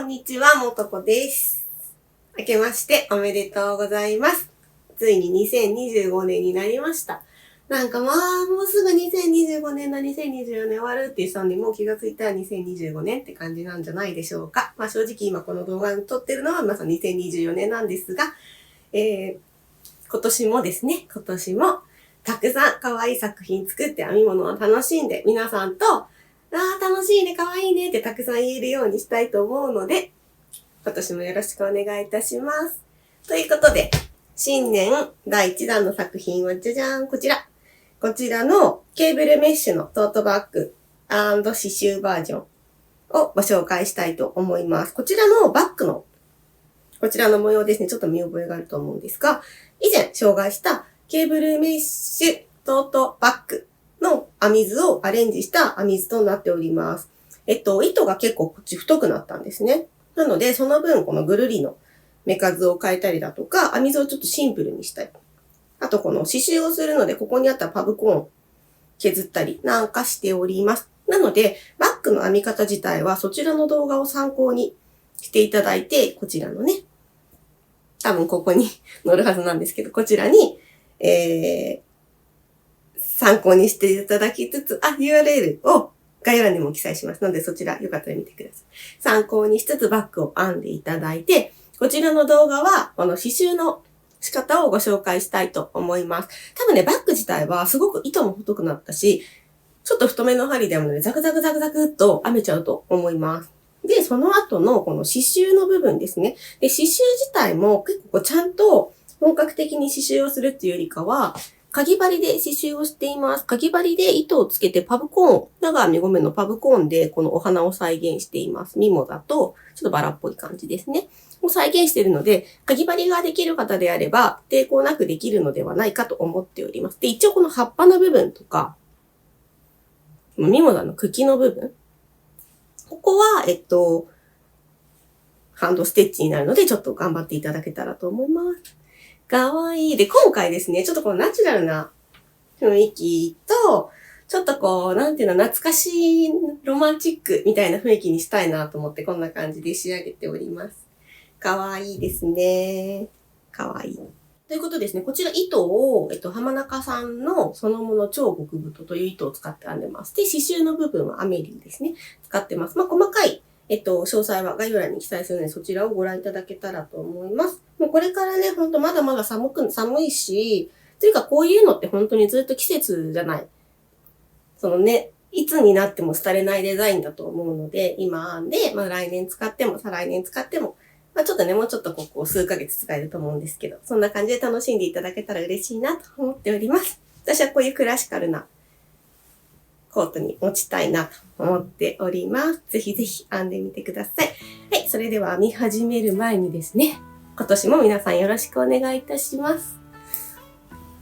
んにちは、もとこです。明けましておめでとうございます。ついに2025年になりました。なんかもうすぐ2025年だ、2024年終わるって言ってたんで、もう気がついたら2025年って感じなんじゃないでしょうか。正直今この動画に撮ってるのはまさに2024年なんですが、今年もたくさん可愛い作品作って編み物を楽しんで皆さんと楽しいね、可愛いねってたくさん言えるようにしたいと思うので、今年もよろしくお願いいたします。ということで、新年第1弾の作品はじゃじゃーん、こちらのケーブルメッシュのトートバッグ&刺繍バージョンをご紹介したいと思います。こちらのバッグのこちらの模様ですね、ちょっと見覚えがあると思うんですが、以前紹介したケーブルメッシュトートバッグの編み図をアレンジした編み図となっております。糸が結構こっち太くなったんですね。なので、その分このぐるりの目数を変えたりだとか、編み図をちょっとシンプルにしたり。あとこの刺繍をするので、ここにあったパブコーン削ったりなんかしております。なので、バッグの編み方自体はそちらの動画を参考にしていただいて、こちらのね、多分ここに載るはずなんですけど、こちらに、参考にしていただきつつ、URL を概要欄にも記載しますので、そちらよかったら見てください。参考にしつつバッグを編んでいただいて、こちらの動画はこの刺繍の仕方をご紹介したいと思います。多分ね、バッグ自体はすごく糸も太くなったし、ちょっと太めの針で編むのでザクザクザクザクっと編めちゃうと思います。で、その後のこの刺繍の部分ですね。で、刺繍自体も結構ちゃんと本格的に刺繍をするっていうよりかは、かぎ針で刺繍をしています。かぎ針で糸をつけてパブコーン、長編み5目のパブコーンでこのお花を再現しています。ミモザと、ちょっとバラっぽい感じですね。を再現しているので、かぎ針ができる方であれば、抵抗なくできるのではないかと思っております。で、一応この葉っぱの部分とか、ミモザの茎の部分、ここは、ハンドステッチになるので、ちょっと頑張っていただけたらと思います。かわいい。で、今回ですね、ちょっとこのナチュラルな雰囲気と、ちょっと懐かしいロマンチックみたいな雰囲気にしたいなと思って、こんな感じで仕上げております。かわいいですね。かわいい。ということですね、こちら糸を、浜中さんのそのもの超極太という糸を使って編んでます。で、刺繍の部分はアメリーですね。使ってます。細かい詳細は概要欄に記載するので、そちらをご覧いただけたらと思います。もうこれからね、ほんとまだまだ寒いし、というかこういうのって本当にずっと季節じゃない。いつになっても廃れないデザインだと思うので、今編んで、来年使っても、再来年使っても、ちょっとね、もうちょっとここ数ヶ月使えると思うんですけど、そんな感じで楽しんでいただけたら嬉しいなと思っております。私はこういうクラシカルなコートに持ちたいなと思っております。ぜひぜひ編んでみてください。はい、それでは編み始める前にですね、今年も皆さんよろしくお願いいたします。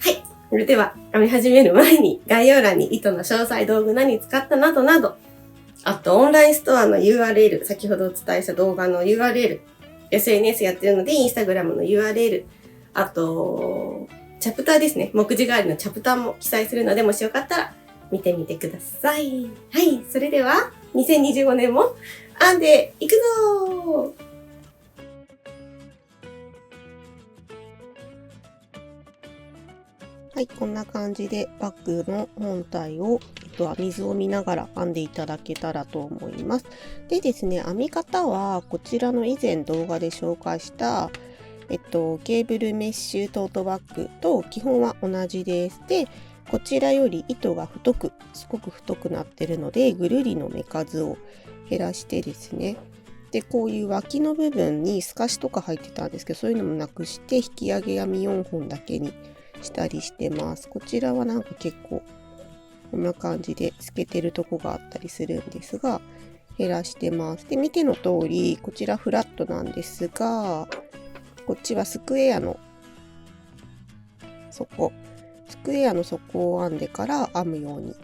はい、それでは編み始める前に概要欄に糸の詳細、道具何使ったなどなど、あとオンラインストアの URL、先ほどお伝えした動画の URL、SNS やってるので Instagram の URL、あと、チャプターですね。目次代わりのチャプターも記載するので、もしよかったら見てみてください。はい。それでは、2025年も編んでいくぞー。はい。こんな感じでバッグの本体を、水を見ながら編んでいただけたらと思います。でですね、編み方はこちらの以前動画で紹介したケーブルメッシュトートバッグと基本は同じです。で、こちらより糸がすごく太くなってるので、ぐるりの目数を減らしてですね。で、こういう脇の部分に透かしとか入ってたんですけど、そういうのもなくして、引き上げ編み4本だけにしたりしてます。こちらはなんか結構、こんな感じで透けてるとこがあったりするんですが、減らしてます。で、見ての通り、こちらフラットなんですが、こっちはスクエアの底を編んでから編むように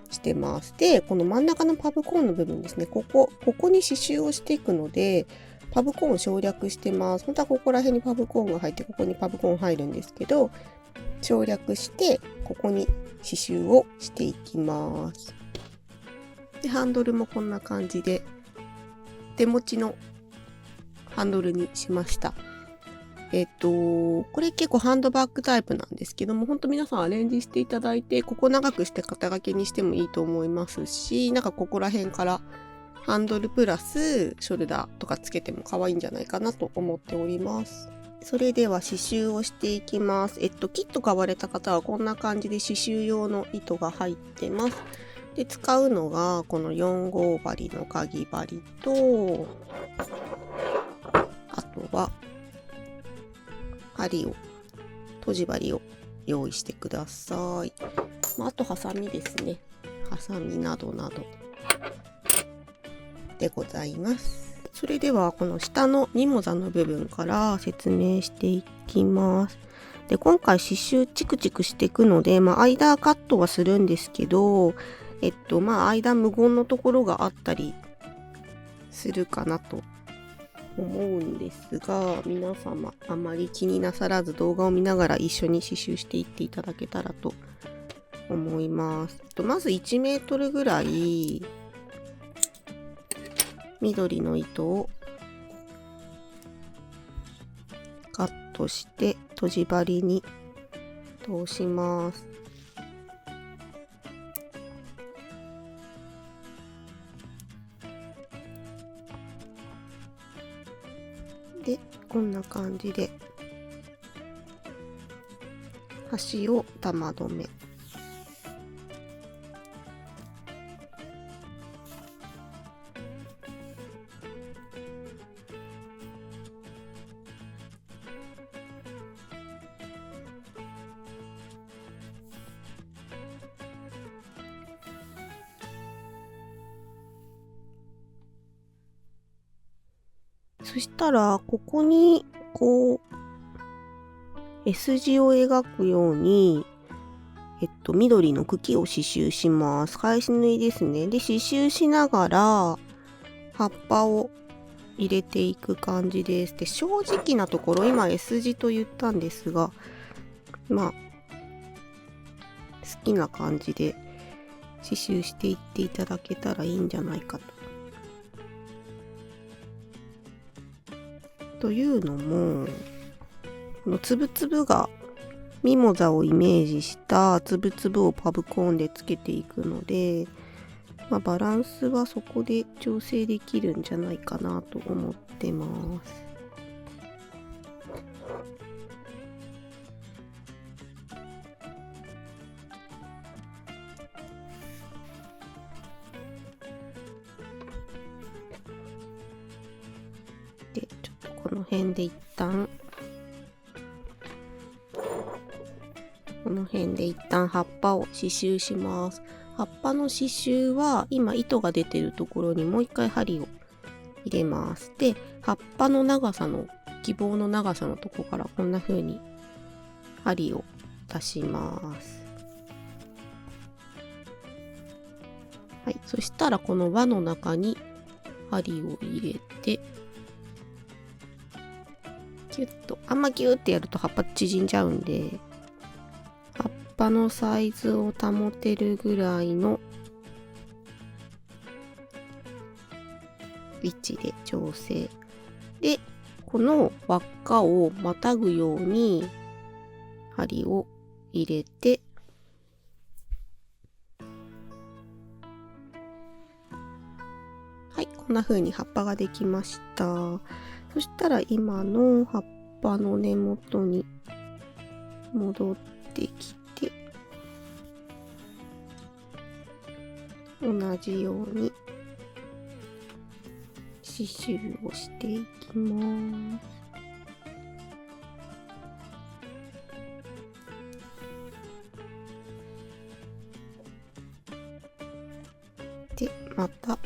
してます。で、この真ん中のパブコーンの部分ですね、ここに刺繍をしていくので、パブコーンを省略してます。本当はここら辺にパブコーンが入って、ここにパブコーン入るんですけど、省略して、ここに刺繍をしていきます。で、ハンドルもこんな感じで、手持ちのハンドルにしました。これ結構ハンドバッグタイプなんですけども、ほんと皆さんアレンジしていただいて、ここ長くして肩掛けにしてもいいと思いますし、なんかここら辺からハンドルプラスショルダーとかつけても可愛いんじゃないかなと思っております。それでは刺繍をしていきます。キット買われた方はこんな感じで刺繍用の糸が入ってます。で、使うのがこの4号針のかぎ針と、あとは針を、とじ針を用意してください。あとハサミですね。ハサミなどなどでございます。それではこの下のミモザの部分から説明していきます。で、今回刺繍チクチクしていくので、間カットはするんですけど、間無言のところがあったりするかなと思うんですが、皆様あまり気になさらず動画を見ながら一緒に刺繍していっていただけたらと思います。まず1メートルぐらい緑の糸をカットしてとじ針に通します。で、こんな感じで端を玉留め。そしたら、ここに、こう、S 字を描くように、緑の茎を刺繍します。返し縫いですね。で、刺繍しながら、葉っぱを入れていく感じです。で、正直なところ、今 S 字と言ったんですが、好きな感じで刺繍していっていただけたらいいんじゃないかと。というのも、このつぶつぶがミモザをイメージしたつぶつぶをパブコーンでつけていくので、バランスはそこで調整できるんじゃないかなと思ってます。で、ちょっとこの辺で一旦葉っぱを刺繍します。葉っぱの刺繍は今糸が出てるところにもう一回針を入れます。で、葉っぱの長さの希望の長さのとこからこんな風に針を出します。はい、そしたらこの輪の中に針を入れてキュッと、あんまギューってやると葉っぱ縮んじゃうんで、葉っぱのサイズを保てるぐらいの位置で調整。で、この輪っかをまたぐように針を入れて、はい、こんな風に葉っぱができました。そしたら今の葉っぱの根元に戻ってきて、同じように刺繍をしていきます。で、また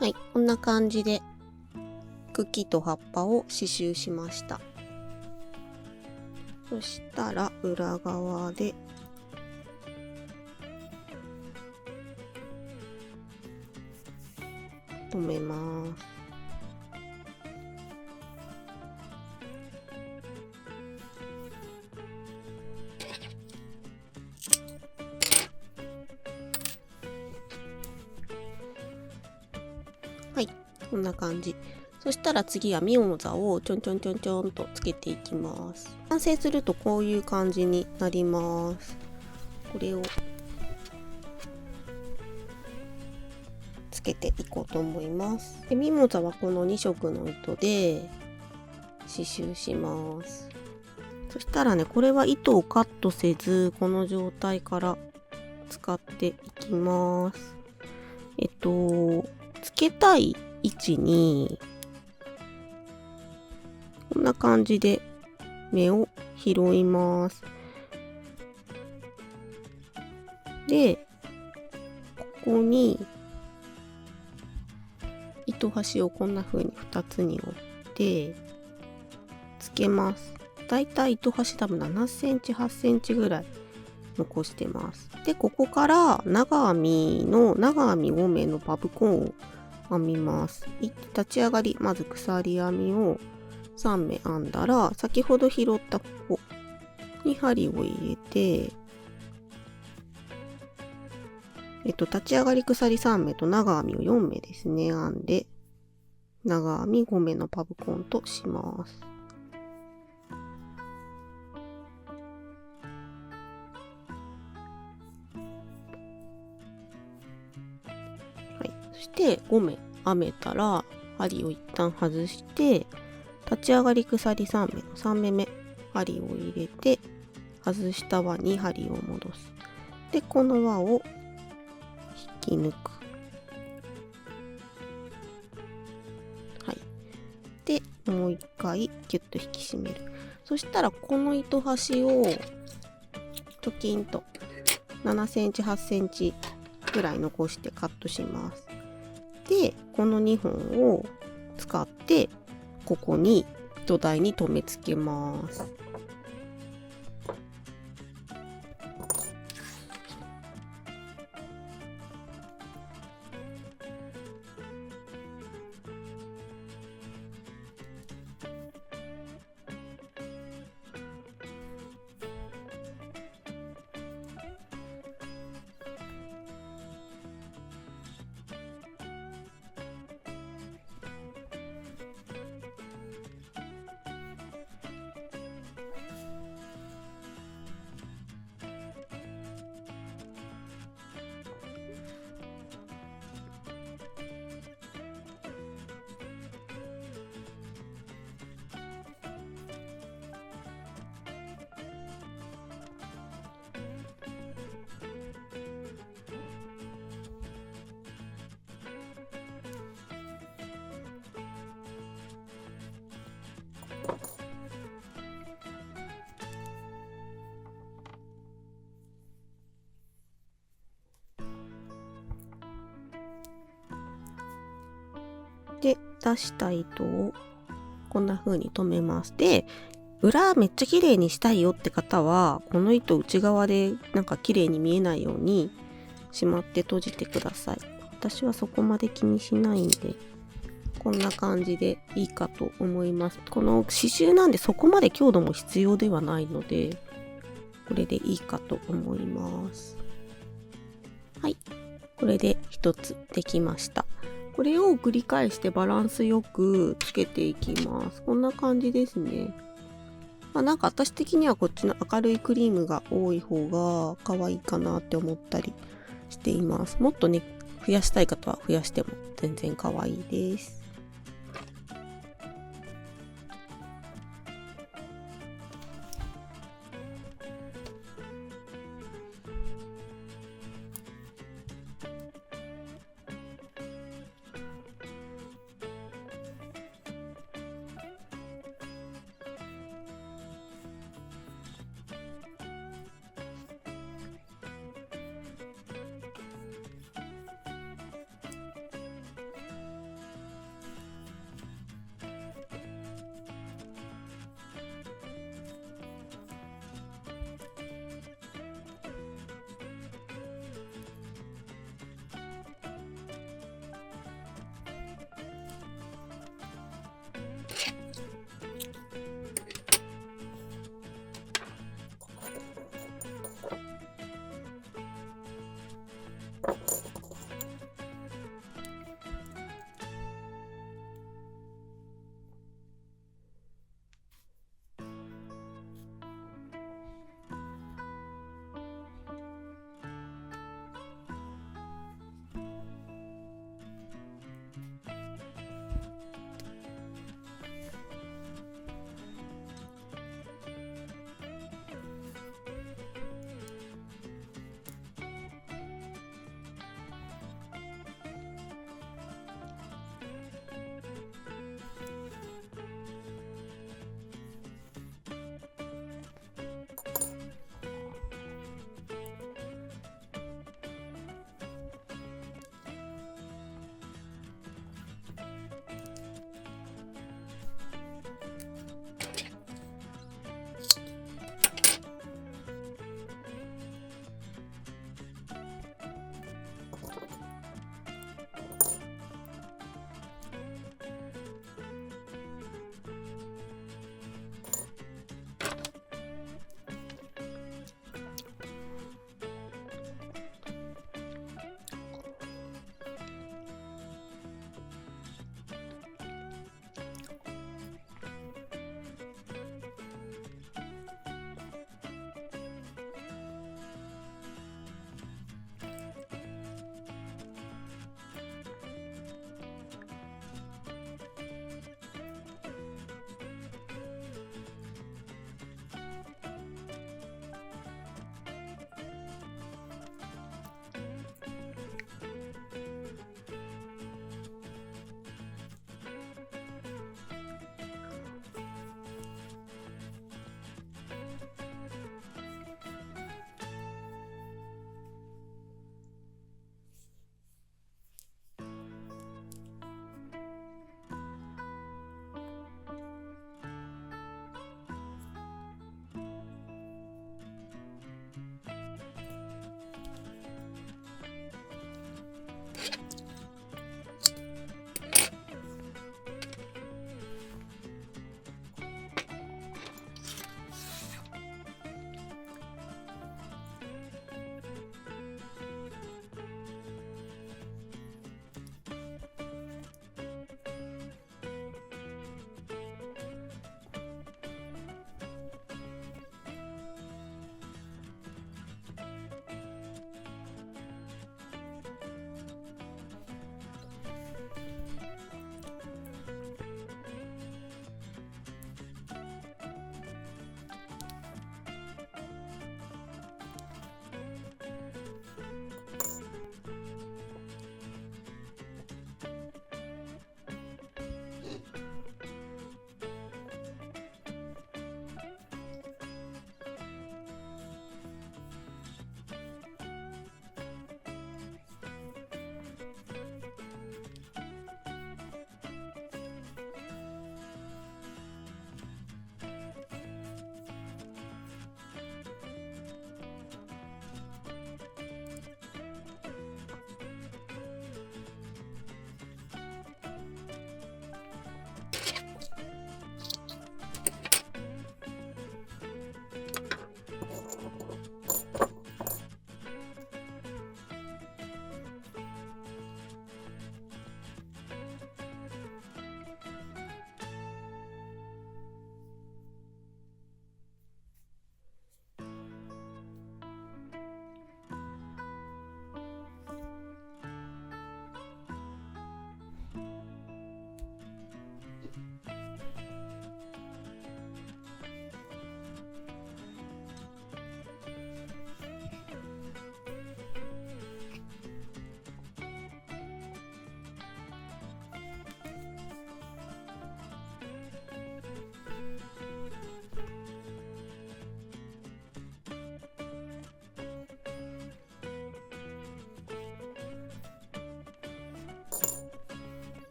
はい、こんな感じで茎と葉っぱを刺繍しました。そしたら裏側で留めます。はい、こんな感じ。そしたら次はミモザをちょんちょんちょんちょんとつけていきます。完成するとこういう感じになります。これをつけていこうと思います。でミモザはこの2色の糸で刺繍します。そしたらね、これは糸をカットせずこの状態から使っていきます。つけたい位置にこんな感じで目を拾います。で、ここに糸端をこんな風に2つに折ってつけます。だいたい糸端多分7センチ8センチぐらい残してます。で、ここから長編み5目のバブコンを編みます。立ち上がり、まず鎖編みを3目編んだら、先ほど拾ったここに針を入れて、立ち上がり鎖3目と長編みを4目ですね、編んで、長編み5目のバブコンとします。はい、そして5目編めたら針を一旦外して立ち上がり鎖3目の3目目針を入れて外した輪に針を戻す。でこの輪を引き抜く。はい。でもう一回ギュッと引き締める。そしたらこの糸端をチョキンと7センチ8センチぐらい残してカットします。でこの2本を使ってここに土台に留め付けます。で出した糸をこんな風に留めます。で裏めっちゃ綺麗にしたいよって方はこの糸内側でなんか綺麗に見えないようにしまって閉じてください。私はそこまで気にしないんでこんな感じでいいかと思います。この刺繍なんでそこまで強度も必要ではないのでこれでいいかと思います。はい、これで一つできました。これを繰り返してバランスよくつけていきます。こんな感じですね。なんか私的にはこっちの明るいクリームが多い方が可愛いかなって思ったりしています。もっとね増やしたい方は増やしても全然可愛いです。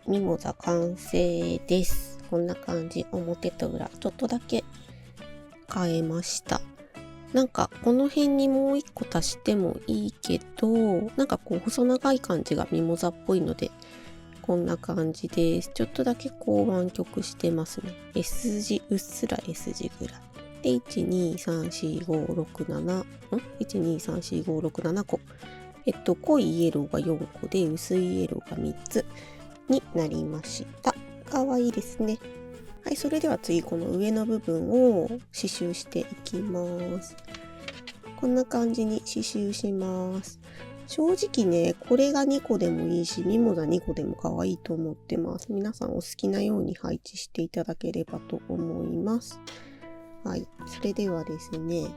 ミモザ完成です。こんな感じ。表と裏ちょっとだけ変えました。なんかこの辺にもう一個足してもいいけど、なんかこう細長い感じがミモザっぽいのでこんな感じです。ちょっとだけこう湾曲してますね。S 字、うっすら S 字ぐらい。で、1,2,3,4,5,6,7個。濃いイエローが4個で、薄いイエローが3つになりました。かわいいですね。はい、それでは次、この上の部分を刺繍していきます。こんな感じに刺繍します。正直ね、これが2個でもいいし、ミモザ2個でも可愛いと思ってます。皆さんお好きなように配置していただければと思います。はい。それではですね、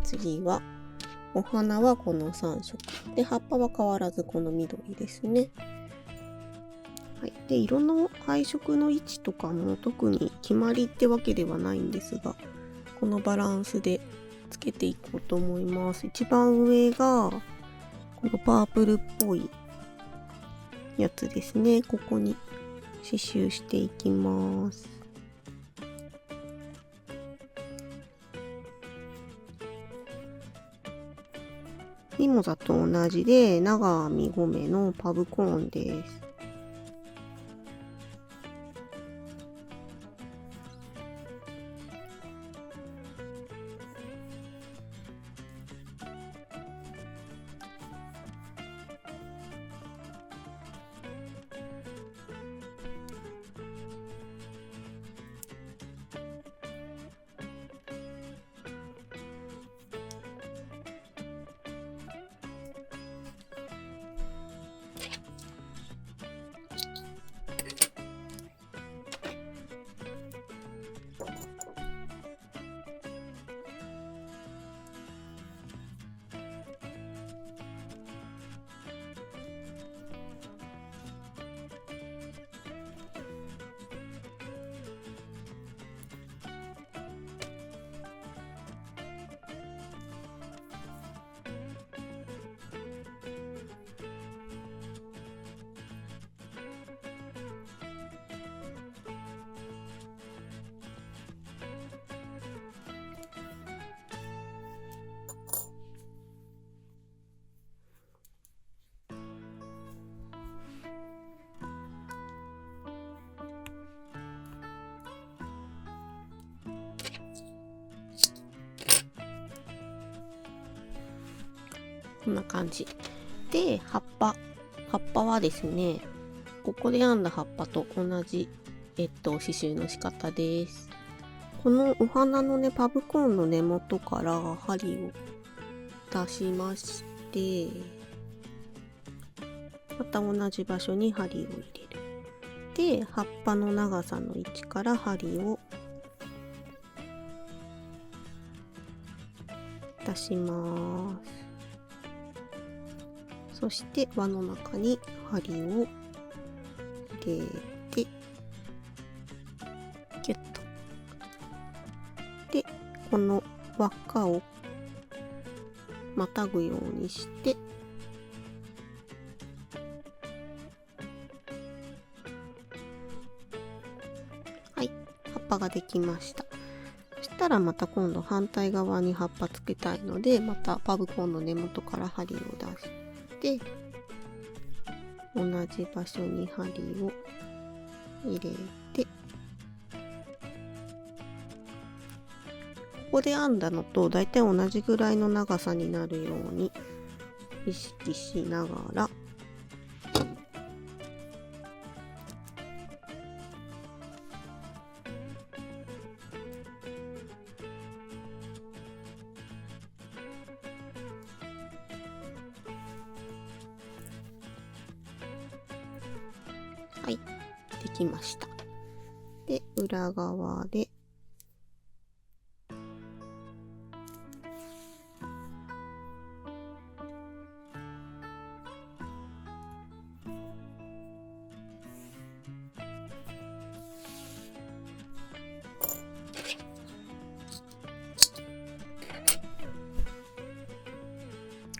次は、お花はこの3色。で、葉っぱは変わらずこの緑ですね。はい。で、色の配色の位置とかも特に決まりってわけではないんですが、このバランスでつけていこうと思います。一番上が、このパープルっぽいやつですね。ここに刺繍していきます。ミモザと同じで長編み5目のパブコーンです。こんな感じ。で、葉っぱはですね、ここで編んだ葉っぱと同じ、刺繍の仕方です。このお花のね、パブコーンの根元から針を出しまして、また同じ場所に針を入れる。で、葉っぱの長さの位置から針を出します。そして輪の中に針を入れてキュッと。で、この輪っかをまたぐようにしてはい、葉っぱができました。そしたらまた今度反対側に葉っぱつけたいので、またパブコーンの根元から針を出して同じ場所に針を入れて、ここで編んだのとだいたい同じぐらいの長さになるように意識しながらはい、できました。で、裏側で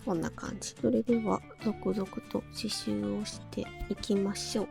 こんな感じ。それでは続々と刺繍をしていきましょう。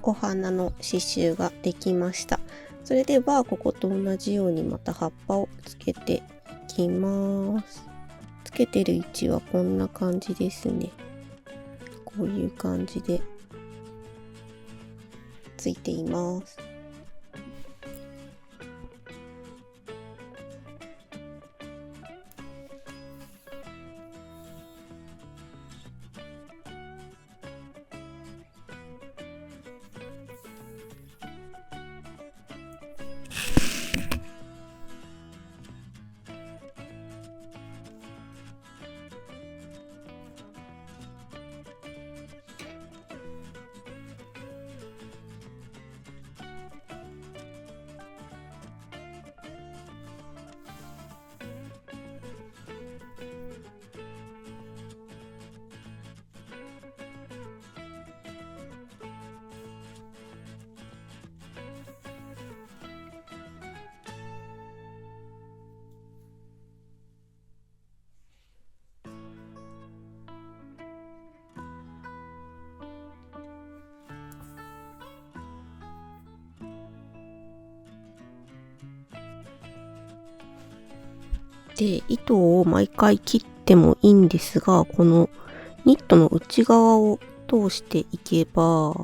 お花の刺繍ができました。それではここと同じようにまた葉っぱをつけていきます。つけてる位置はこんな感じですね。こういう感じでついています。で、糸を毎回切ってもいいんですが、このニットの内側を通していけば、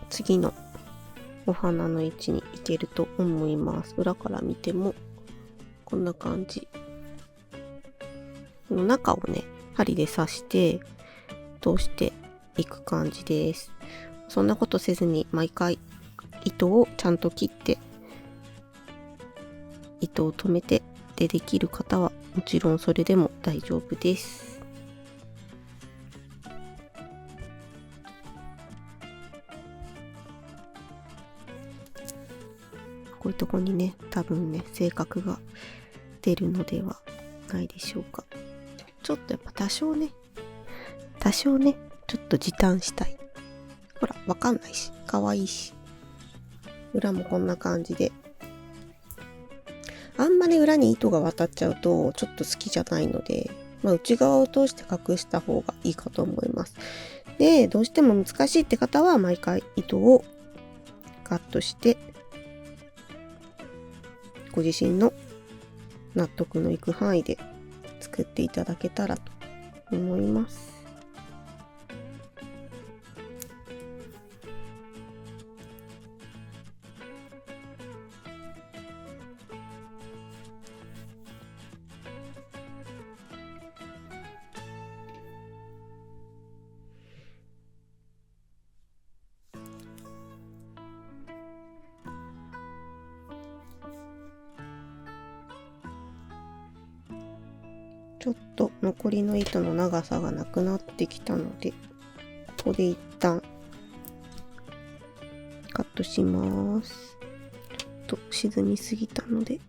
次のお花の位置にいけると思います。裏から見てもこんな感じ。この中をね、針で刺して通していく感じです。そんなことせずに毎回糸をちゃんと切って糸を止めてできる方はもちろんそれでも大丈夫です。こういうとこにね、多分ね、性格が出るのではないでしょうか。ちょっとやっぱ多少ね、ちょっと時短したい。ほら、わかんないし、可愛いし。裏もこんな感じで。あんまり裏に糸が渡っちゃうとちょっと好きじゃないので、内側を通して隠した方がいいかと思います。で、どうしても難しいって方は毎回糸をカットしてご自身の納得のいく範囲で作っていただけたらと思います。ちょっと残りの糸の長さがなくなってきたので、ここで一旦カットします。ちょっと沈みすぎたので。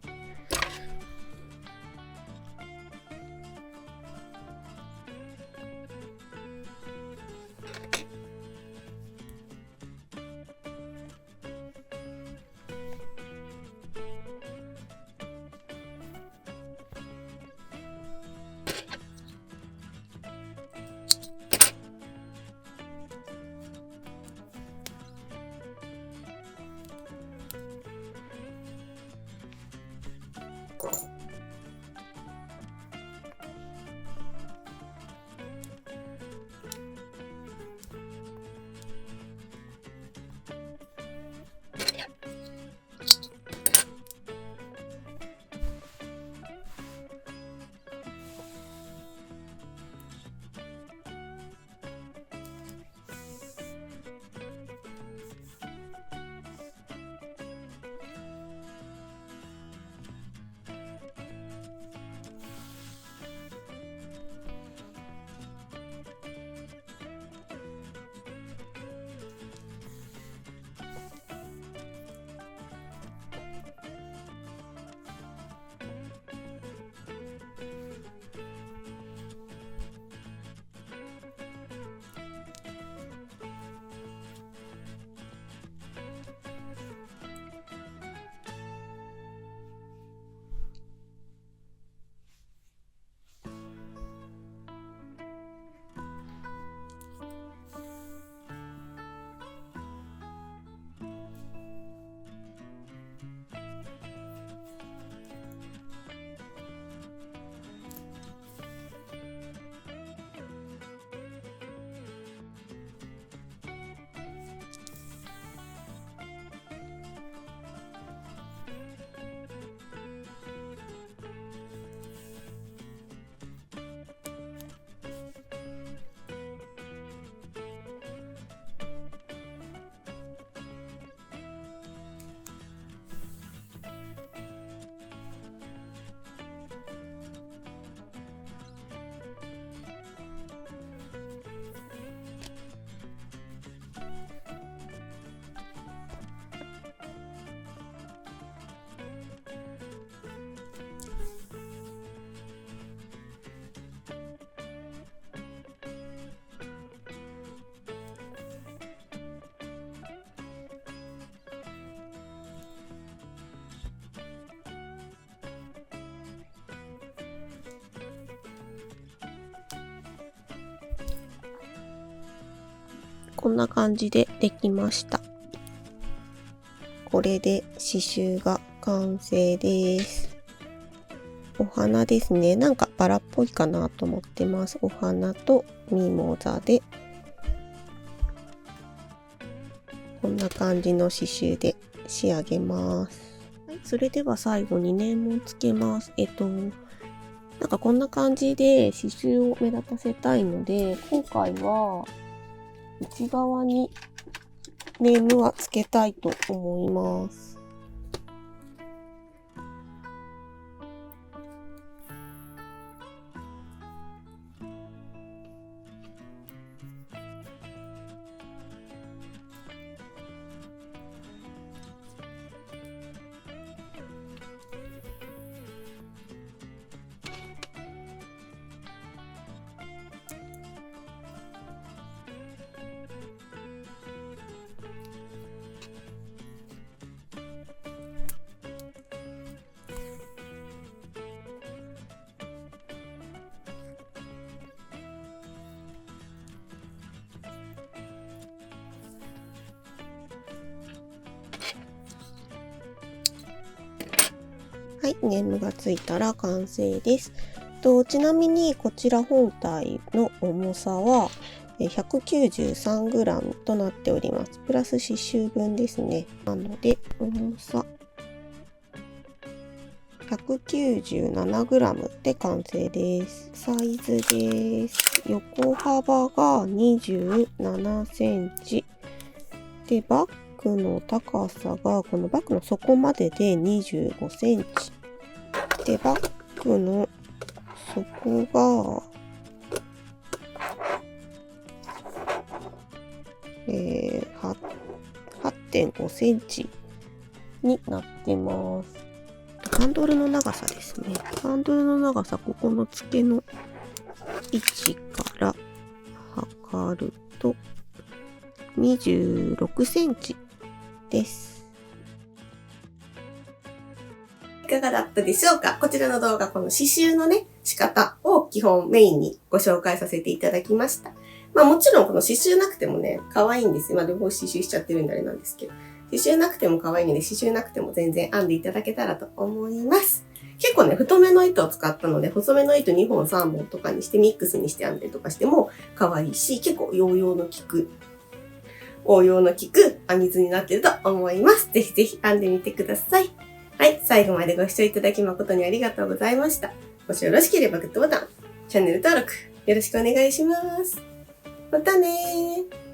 こんな感じでできました。これで刺繍が完成です。お花ですね。なんかバラっぽいかなと思ってます。お花とミモザで、こんな感じの刺繍で仕上げます。はい、それでは最後にネモつけます。なんかこんな感じで刺繍を目立たせたいので、今回は内側にネームはつけたいと思います。はい、ネームがついたら完成です。ちなみにこちら本体の重さは 193g となっております。プラス刺繍分ですね。なので重さ 197g で完成です。サイズです。横幅が27センチ。で、バッグの高さが、このバッグの底までで25センチ。で、バッグの底が、8.5センチになってます。ハンドルの長さですね。ハンドルの長さ、ここの付けの位置から測ると26センチです。いかがだったでしょうか？こちらの動画、この刺繍のね、仕方を基本メインにご紹介させていただきました。まあもちろんこの刺繍なくてもね、可愛いんですよ。まあ両方刺繍しちゃってるんであれなんですけど。刺繍なくても可愛いので、刺繍なくても全然編んでいただけたらと思います。結構ね、太めの糸を使ったので、細めの糸2本3本とかにしてミックスにして編んでとかしても可愛いし、結構応用の効く編み図になっていると思います。ぜひぜひ編んでみてください。はい。最後までご視聴いただき誠にありがとうございました。もしよろしければグッドボタン、チャンネル登録よろしくお願いします。またねー。